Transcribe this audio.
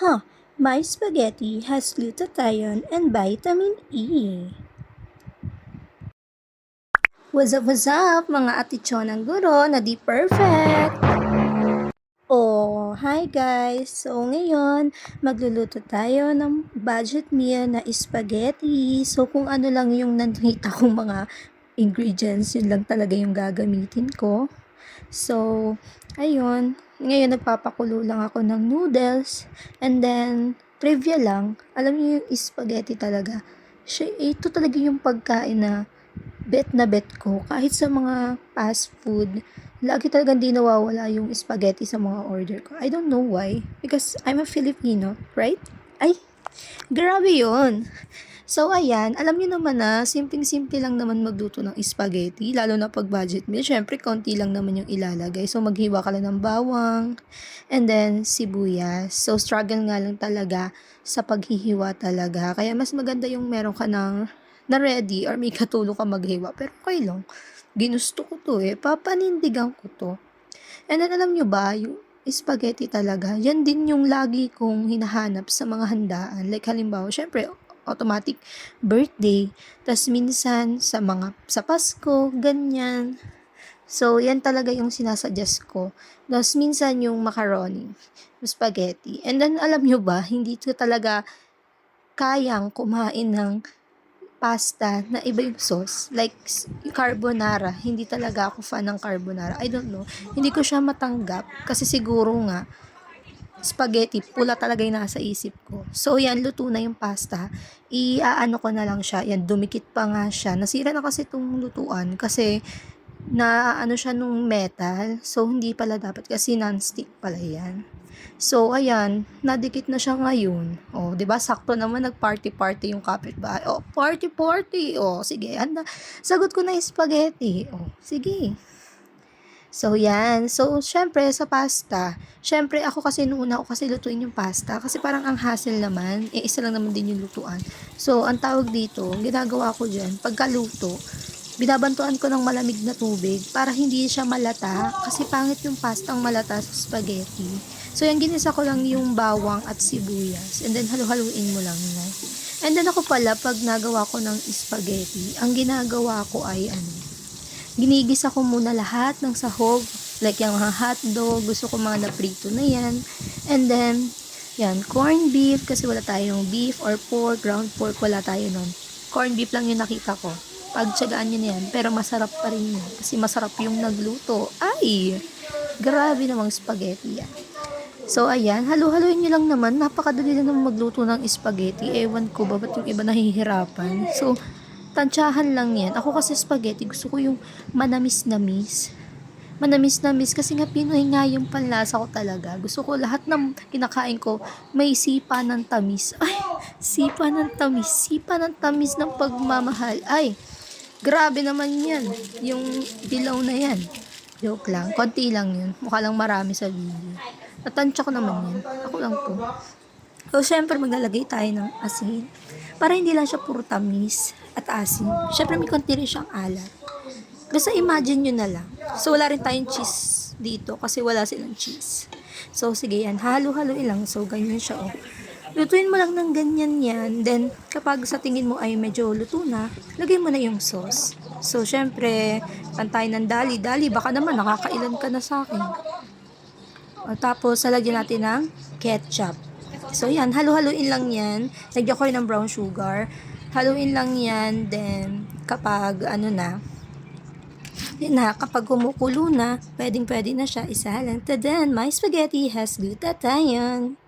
Huh, my spaghetti has glutathione and vitamin E. What's up, mga atichon ng guro na di perfect? Oh, hi guys! So, ngayon, magluluto tayo ng budget meal na spaghetti. So, kung ano lang yung nakita kong mga ingredients, yun lang talaga yung gagamitin ko. So, ayun. Ngayon, nagpapakulo lang ako ng noodles. And then, trivia lang. Alam niyo yung spaghetti talaga. Ito talaga yung pagkain na bet ko. Kahit sa mga fast food, lagi talagang di nawawala yung spaghetti sa mga order ko. I don't know why. Because I'm a Filipino, right? Ay, grabe yun. So, ayan, alam niyo naman na, simpleng-simple lang naman magluto ng spaghetti, lalo na pag budget meal. Syempre, konti lang naman yung ilalagay. So, maghiwa ka lang ng bawang, and then sibuyas. So, struggle nga lang talaga sa paghihiwa talaga. Kaya, mas maganda yung meron ka na ready or may katulong ka maghiwa. Pero, okay lang. Ginusto ko to papanindigan ko to. And then, alam nyo ba, yung spaghetti talaga, yan din yung lagi kong hinahanap sa mga handaan. Like, halimbawa, syempre, automatic birthday. Tas minsan, sa Pasko, ganyan. So, yan talaga yung sinasuggest ko. Tas minsan, yung macaroni, yung spaghetti. And then, alam nyo ba, hindi ko talaga kayang kumain ng pasta na iba yung sauce. Like, carbonara. Hindi talaga ako fan ng carbonara. I don't know. Hindi ko siya matanggap. Kasi siguro nga, spaghetti, pula talaga yung nasa isip ko. So, yan, luto na yung pasta. Iaano ko na lang siya. Yan, dumikit pa nga siya. Nasira na kasi itong lutuan. Kasi, na ano siya nung metal. So, hindi pala dapat. Kasi non-stick pala yan. So, ayan, nadikit na siya ngayon. O, 'di ba? Sakto naman nag-party-party yung kapitbahay. O, party-party. O, sige, anda. Sagot ko na yung spaghetti. O, sige. So, yan. So, syempre, sa pasta, syempre, ako kasi nung una ako kasi lutuin yung pasta. Kasi parang ang hassle naman. Isa lang naman din yung lutuan. So, ang tawag dito, ginagawa ko dyan, pagkaluto, binabantuan ko ng malamig na tubig para hindi siya malata. Kasi pangit yung pastang malata sa spaghetti. So, yan, ginisa ko lang yung bawang at sibuyas. And then, halu-haluin mo lang na. And then, ako pala, pag nagawa ko ng spaghetti, ang ginagawa ko ay, ginigisa ko muna lahat ng sahog. Like, yung mga hotdog, gusto ko mga naprito na yan. And then, yan, corned beef, kasi wala tayong beef or pork, ground pork, wala tayo nun. Corned beef lang yung nakita ko. Pagtsagaan nyo na yan, pero masarap pa rin yun. Kasi masarap yung nagluto. Ay! Grabe namang spaghetti yan. So, ayan, halu-haluin nyo lang naman. Napakadali lang naman magluto ng spaghetti. Ewan ko ba, ba't yung iba nahihirapan? So, tansyahan lang yan. Ako kasi spaghetti, gusto ko yung manamis-namis. Manamis-namis kasi nga Pinoy nga yung panlasa ko talaga. Gusto ko lahat ng kinakain ko may sipa ng tamis. Ay, sipa ng tamis. Sipa ng tamis ng pagmamahal. Ay, grabe naman yan. Yung dilaw na yan. Joke lang. Konti lang yun. Mukha lang marami sa video. Natansya ko naman yan. Ako lang to. So, syempre, maglalagay tayo ng asin. Para hindi lang siya puro tamis at asin. Syempre, may konti rin siyang alat. Basta imagine nyo na lang. So, wala rin tayong cheese dito kasi wala silang cheese. So, sige yan. Halo-haloin lang. So, ganyan siya, oh. Lutuin mo lang ng ganyan yan. Then, kapag sa tingin mo ay medyo luto na, lagay mo na yung sauce. So, syempre, pantay ng dali. Dali, baka naman nakakailan ka na sa akin. O, tapos, lalagyan natin ng ketchup. So, yan. Halo-haluin lang yan. Lagyan ko rin ng brown sugar. Haluin lang yan. Then, kapag, yun na, kapag kumukulo na, pwedeng-pwede na siya. Isa lang. Tadan, my spaghetti has glutathione.